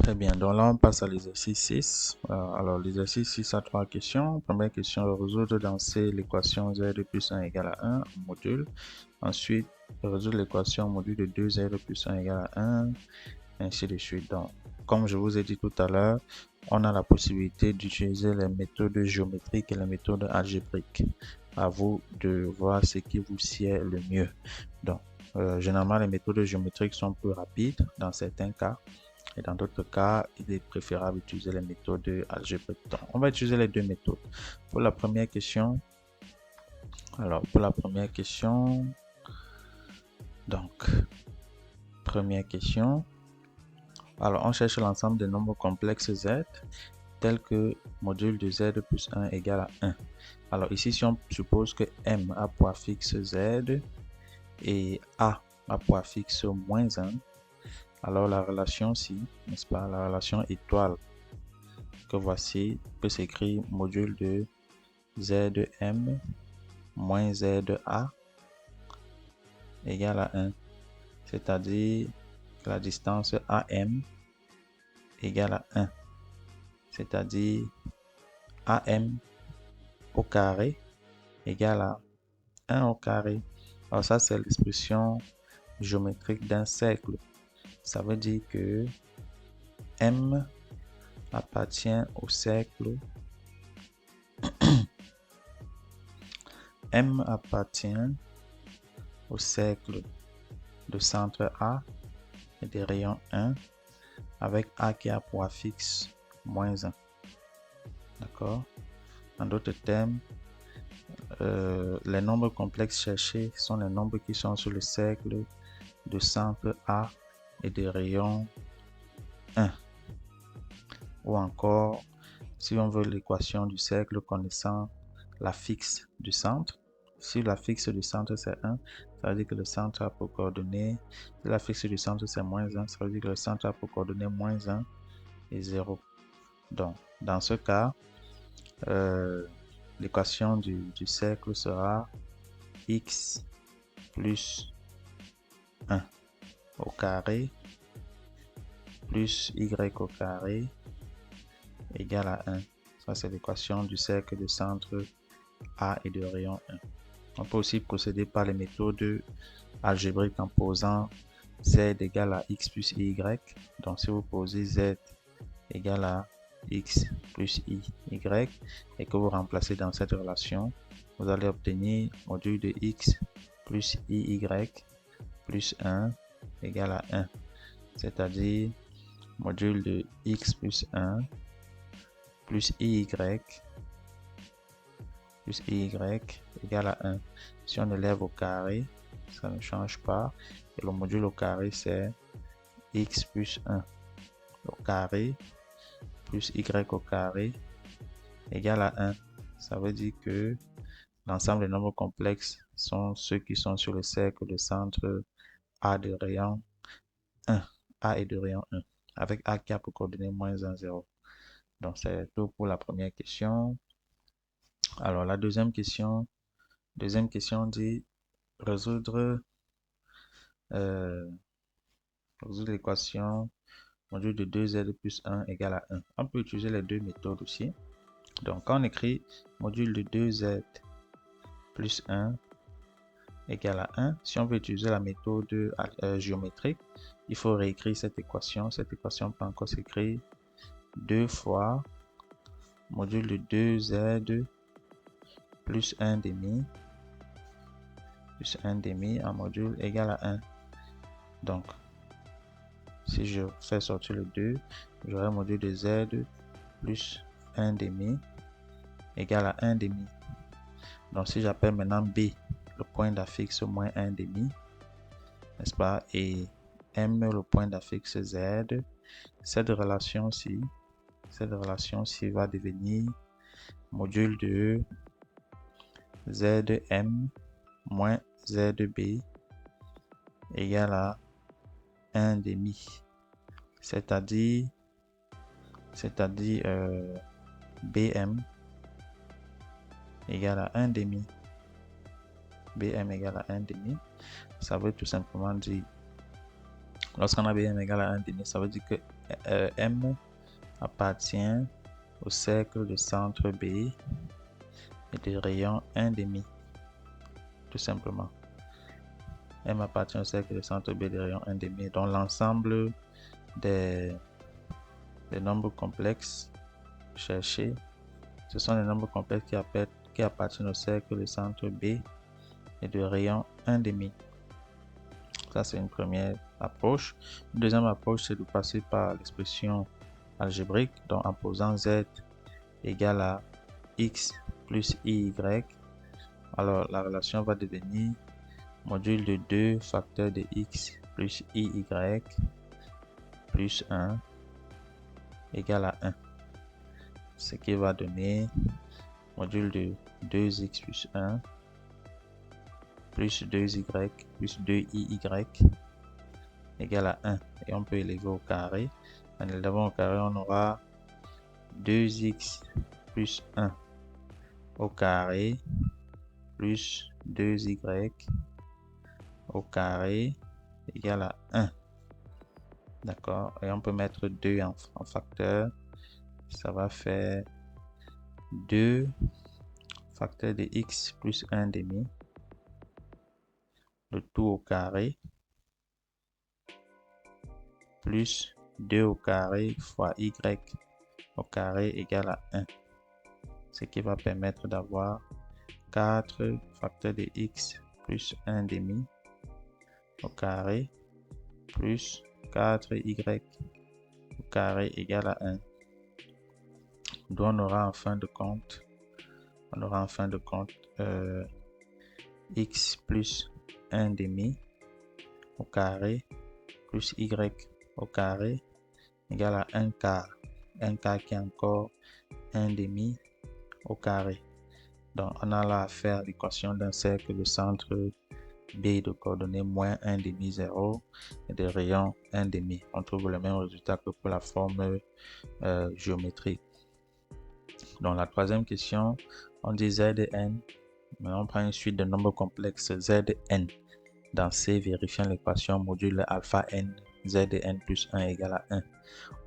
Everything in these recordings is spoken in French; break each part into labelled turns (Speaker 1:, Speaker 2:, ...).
Speaker 1: Très bien, donc là on passe à l'exercice 6. Alors l'exercice 6 a trois questions. Première question, résoudre dans C l'équation z plus 1 égale à 1 en module. Ensuite, résoudre l'équation module de 2z plus 1 égale à 1, ainsi de suite. Donc, comme je vous ai dit tout à l'heure, on a la possibilité d'utiliser les méthodes géométriques et les méthodes algébriques. À vous de voir ce qui vous sied le mieux. Donc, généralement, les méthodes géométriques sont plus rapides dans certains cas. Et dans d'autres cas, il est préférable d'utiliser les méthodes algébriques. Donc, on va utiliser les deux méthodes. Pour la première question, alors on cherche l'ensemble des nombres complexes z tels que module de z plus 1 égale à 1. Alors ici, si on suppose que m a pour fixe z et a pour fixe moins 1, alors la relation ci, n'est-ce pas, la relation étoile que voici peut s'écrire module de zm moins za égale à 1, c'est-à-dire que la distance am égale à 1, c'est-à-dire am au carré égale à 1 au carré. Alors ça, c'est l'expression géométrique d'un cercle. Ça veut dire que m appartient au cercle M appartient au cercle de centre A et de rayon 1 avec A qui a pour fixe moins 1. D'accord? En d'autres termes, les nombres complexes cherchés sont les nombres qui sont sur le cercle de centre A et de rayon 1. Ou encore, si on veut l'équation du cercle connaissant la fixe du centre, si la fixe du centre c'est 1, ça veut dire que le centre a pour coordonnées, si la fixe du centre c'est moins 1, ça veut dire que le centre a pour coordonnées moins 1 et 0. Donc, dans ce cas, l'équation du cercle sera x plus 1 au carré plus y au carré égale à 1. Ça, c'est l'équation du cercle de centre A et de rayon 1. On peut aussi procéder par les méthodes algébriques en posant z égale à x plus y. Donc, si vous posez z égale à x plus y et que vous remplacez dans cette relation, vous allez obtenir module de x plus iy plus 1 égale à 1. C'est-à-dire module de x plus 1 plus iy égale à 1. Si on élève au carré, ça ne change pas. Et le module au carré, c'est x plus 1 au carré plus y au carré égale à 1. Ça veut dire que l'ensemble des nombres complexes sont ceux qui sont sur le cercle de centre A de rayon 1. A et de rayon 1. Avec A qui a pour coordonnées moins 1, 0. Donc, c'est tout pour la première question. Alors, la deuxième question dit résoudre l'équation module de 2z plus 1 égale à 1. On peut utiliser les deux méthodes aussi. Donc, quand on écrit module de 2z plus 1 égale à 1, si on veut utiliser la méthode géométrique, il faut réécrire cette équation. Cette équation peut encore s'écrire 2 fois module de 2z plus 1 demi en module égal à 1. Donc, si je fais sortir le 2, j'aurai module de z plus 1 demi égale à 1 demi. Donc, si j'appelle maintenant b le point d'affixe moins 1 demi, n'est-ce pas, et m le point d'affixe z, cette relation-ci va devenir module de zm moins zb égale à 1 demi, c'est-à-dire bm égale à 1 demi. bm égale à 1 demi, ça veut tout simplement dire, lorsqu'on a bm égale à 1 demi, ça veut dire que M appartient au cercle de centre B et de rayon 1,5, tout simplement. M appartient au cercle de centre B de rayon 1,5. Donc l'ensemble des nombres complexes cherchés, ce sont les nombres complexes qui appartiennent au cercle de centre B et de rayon 1,5. Ça, c'est une première approche. Une deuxième approche, c'est de passer par l'expression algébrique, donc en posant z égale à x plus iy. Alors, la relation va devenir module de 2 facteurs de x plus iy plus 1 égale à 1. Ce qui va donner module de 2x plus 1 plus 2y plus 2iy égale à 1. Et on peut élever au carré. En élevant au carré, on aura 2x plus 1 au carré plus 2y au carré égale à 1. D'accord? Et on peut mettre 2 en facteur. Ça va faire 2 facteur de x plus 1 demi. Le tout au carré plus 2 au carré fois y au carré égale à 1. Ce qui va permettre d'avoir 4 facteurs de x plus 1 demi au carré plus 4y au carré égale à 1. Donc on aura en fin de compte, x plus 1 demi au carré plus y au carré égale à 1 quart. 1 quart qui est encore 1 demi au carré. Donc on a là à faire l'équation d'un cercle de centre B de coordonnées moins 1 demi 0 et de rayon 1 demi. On trouve le même résultat que pour la forme géométrique. Donc la troisième question, on dit Zn, mais on prend une suite de nombres complexes Zn dans C, vérifiant l'équation module alpha n Zn plus 1 égale à 1,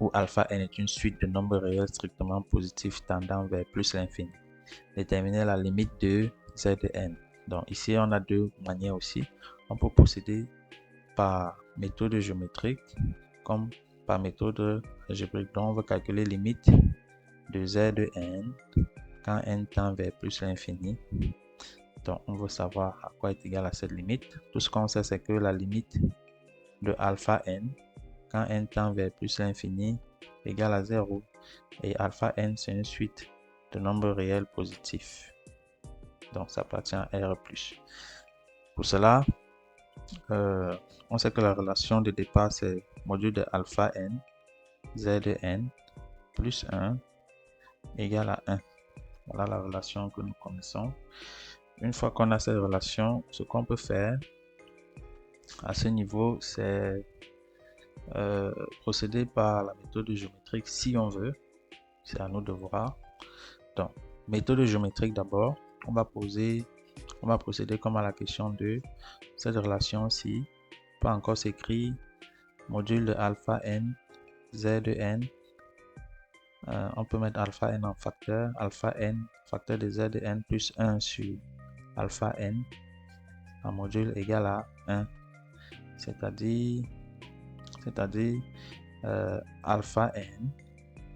Speaker 1: où alpha n est une suite de nombres réels strictement positifs tendant vers plus l'infini. Déterminer la limite de Zn. Donc ici, on a deux manières aussi. On peut procéder par méthode géométrique comme par méthode algébrique. Donc on va calculer limite de Zn quand n tend vers plus l'infini. Donc on veut savoir à quoi est égal à cette limite. Tout ce qu'on sait, c'est que la limite de alpha n quand n tend vers plus l'infini égale à 0. Et alpha n, c'est une suite de nombres réels positifs. Donc ça appartient à R+. Pour cela, on sait que la relation de départ, c'est module de alpha n, Zn, plus 1 égale à 1. Voilà la relation que nous connaissons. Une fois qu'on a cette relation, ce qu'on peut faire à ce niveau, c'est procéder par la méthode géométrique si on veut. C'est à nous de voir. Donc, méthode géométrique d'abord, on va procéder comme à la question 2. Cette relation-ci peut encore s'écrire module de alpha n, Zn. On peut mettre alpha n en facteur. Alpha n, facteur de Zn plus 1 sur alpha n en module égal à 1. C'est-à-dire alpha n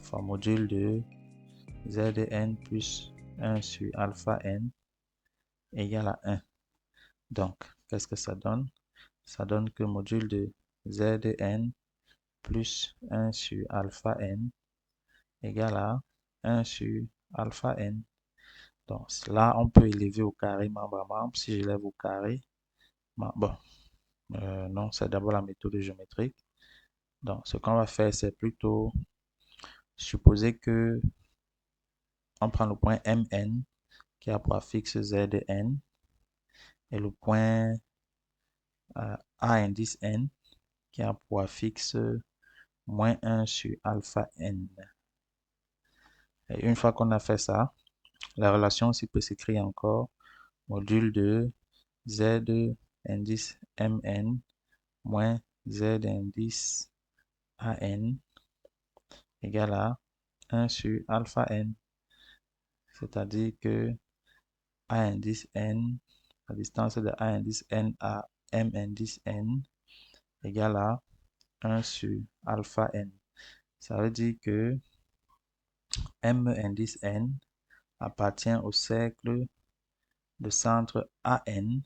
Speaker 1: fois module de Zn plus 1 sur alpha n égale à 1. Donc, qu'est-ce que ça donne? Ça donne que module de Zn plus 1 sur alpha n égale à 1 sur alpha n. Donc, là, on peut élever au carré membre à membre. Si j'élève au carré, non, c'est d'abord la méthode géométrique. Donc, ce qu'on va faire, c'est plutôt supposer que on prend le point Mn qui a pour affixe Zn et le point A indice n qui a pour affixe moins 1 sur alpha n. Et une fois qu'on a fait ça, la relation aussi peut s'écrire encore module de Z indice Mn moins Z indice AN égale à 1 sur alpha n. C'est-à-dire que A indice n, la distance de A indice n à M indice n égale à 1 sur alpha n. Ça veut dire que M indice n appartient au cercle de centre AN,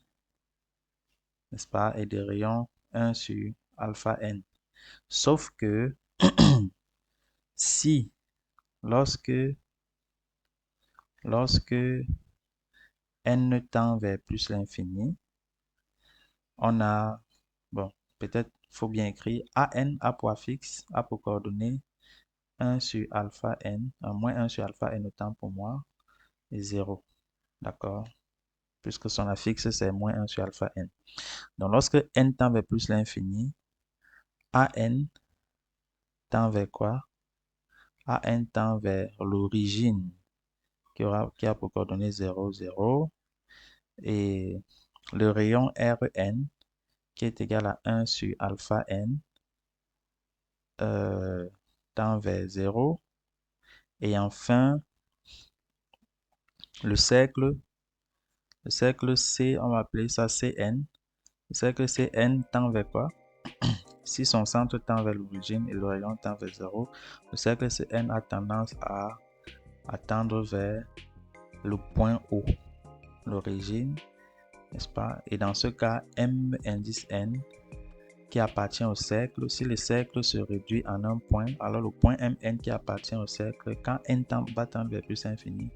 Speaker 1: n'est-ce pas, et de rayon 1 sur alpha n. Sauf que si, lorsque n tend vers plus l'infini, on a, bon, peut-être faut bien écrire, AN a pour affixe, a pour coordonnées 1 sur alpha n, moins 1 sur alpha n autant pour moi, et 0. D'accord? Puisque son affixe, c'est moins 1 sur alpha n. Donc, lorsque n tend vers plus l'infini, AN tend vers quoi? AN tend vers l'origine qui a pour coordonnées 0, 0. Et le rayon Rn qui est égal à 1 sur alpha n tend vers 0. Et enfin, le cercle C, on va appeler ça Cn. Le cercle Cn tend vers quoi? Si son centre tend vers l'origine et le rayon tend vers 0, le cercle Cn a tendance à tendre vers le point O, l'origine, n'est-ce pas? Et dans ce cas, M indice n qui appartient au cercle, si le cercle se réduit en un point, alors le point Mn qui appartient au cercle, quand n va tendre vers plus infini,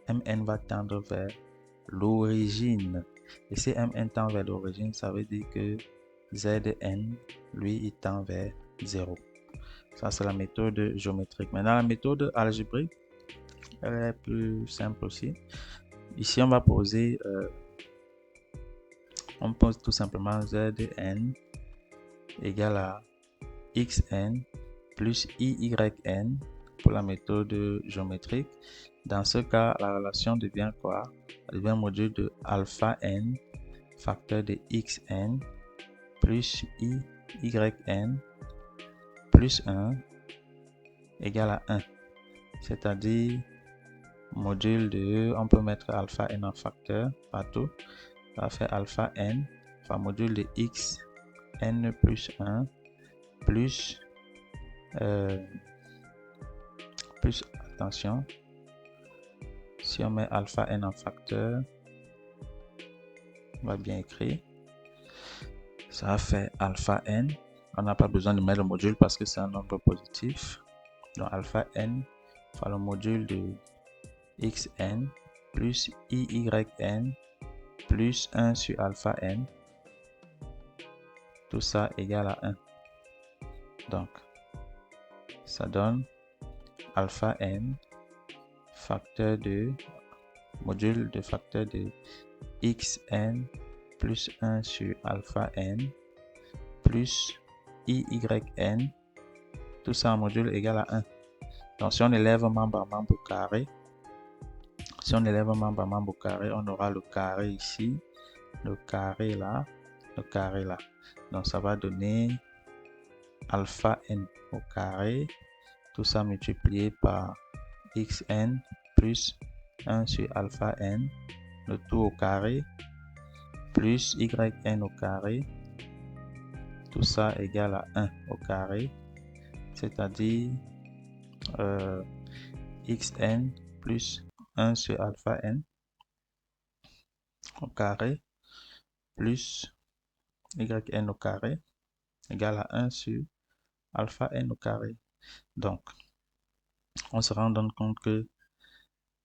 Speaker 1: Mn va tendre vers l'origine. Et si Mn tend vers l'origine, ça veut dire que Zn, lui, il tend vers 0. Ça, c'est la méthode géométrique. Maintenant, la méthode algébrique, elle est plus simple aussi. Ici, on va poser, on pose tout simplement Zn égale à xn plus iyn pour la méthode géométrique. Dans ce cas, la relation devient quoi? Elle devient module de alpha n facteur de xn plus iyn plus 1 égale à 1. C'est-à-dire module de, on peut mettre alpha n en facteur partout. Ça va faire alpha n, enfin module de x n plus 1 plus attention, si on met alpha n en facteur, on va bien écrire, ça va faire alpha n, on n'a pas besoin de mettre le module parce que c'est un nombre positif, donc alpha n fois le module de xn plus iyn plus 1 sur alpha n, tout ça égale à 1. Donc, ça donne alpha n facteur de module de facteur de xn plus 1 sur alpha n plus iyn, tout ça en module égal à 1. Donc, si on élève membre à membre au carré, on aura le carré ici, le carré là, le carré là. Donc, ça va donner alpha n au carré, tout ça multiplié par xn plus 1 sur alpha n, le tout au carré, plus yn au carré, tout ça égale à 1 au carré, c'est-à-dire xn plus 1 sur alpha n au carré plus yn au carré égale à 1 sur alpha n au carré. Donc, on se rend compte que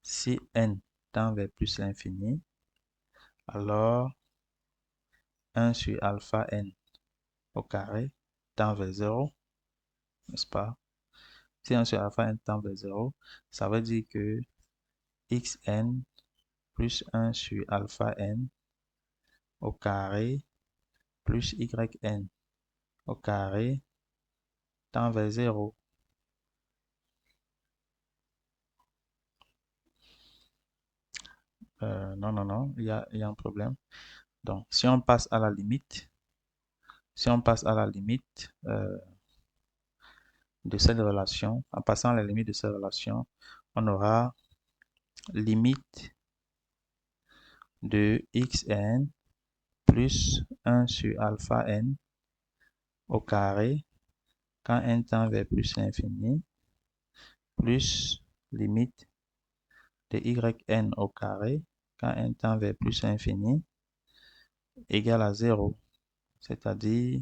Speaker 1: si n tend vers plus l'infini, alors 1 sur alpha n au carré tend vers 0, n'est-ce pas? Si 1 sur alpha n tend vers 0, ça veut dire que xn plus 1 sur alpha n au carré plus yn au carré tend vers 0. Non, il y a un problème. Donc, si on passe à la limite, de cette relation, en passant la limite de cette relation, on aura limite de xn plus 1 sur alpha n au carré quand n tend vers plus l'infini, plus limite de yn au carré quand n tend vers plus l'infini égale à 0, c'est-à-dire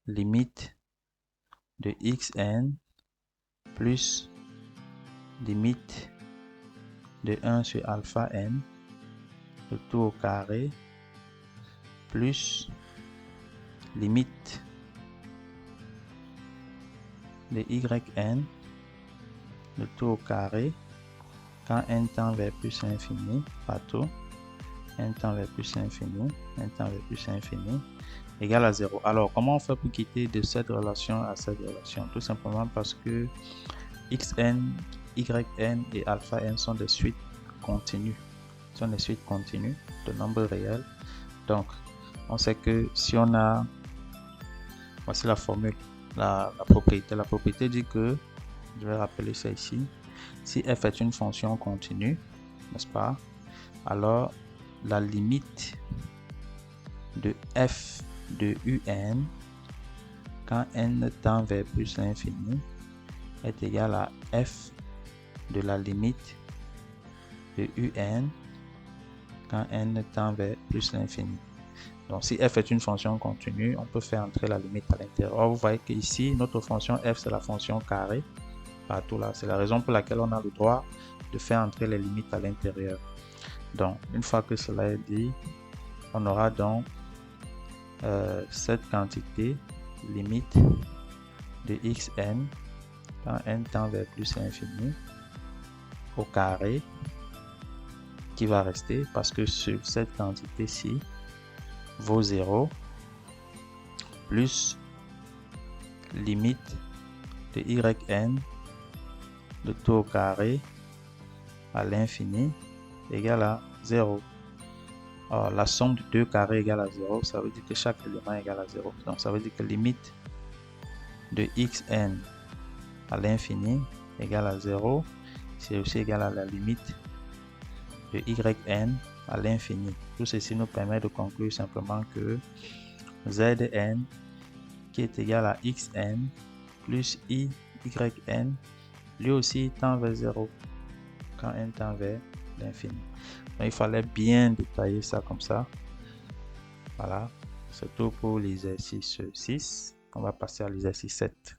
Speaker 1: limite de xn plus limite de 1 sur alpha n, le tout au carré, plus limite de yn, le tout au carré, quand n tend vers plus l'infini, partout, n tend vers plus l'infini, n tend vers plus l'infini, égale à 0. Alors, comment on fait pour quitter de cette relation à cette relation? Tout simplement parce que xn, yn et alpha n sont des suites continues. Sont des suites continues de nombres réels. Donc, on sait que si on a, voici la formule, la propriété. La propriété dit que, je vais rappeler ça ici, si f est une fonction continue, n'est-ce pas, alors la limite de f de un quand n tend vers plus l'infini est égale à f de la limite de un quand n tend vers plus l'infini. Donc, si f est une fonction continue, on peut faire entrer la limite à l'intérieur. Or, vous voyez qu'ici, notre fonction f, c'est la fonction carré. Partout là, c'est la raison pour laquelle on a le droit de faire entrer les limites à l'intérieur. Donc, une fois que cela est dit, on aura donc cette quantité limite de xn quand n tend vers plus l'infini au carré qui va rester parce que sur cette quantité-ci vaut 0 plus limite de yn de tout au carré à l'infini égale à 0. Alors, la somme de deux carrés égale à 0, ça veut dire que chaque élément égale à 0. Donc, ça veut dire que limite de xn à l'infini égale à 0, c'est aussi égal à la limite de yn à l'infini. Tout ceci nous permet de conclure simplement que zn qui est égal à xn plus yn lui aussi tend vers 0 quand n tend vers l'infini. Il fallait bien détailler ça comme ça. Voilà, c'est tout pour l'exercice 6. On va passer à l'exercice 7.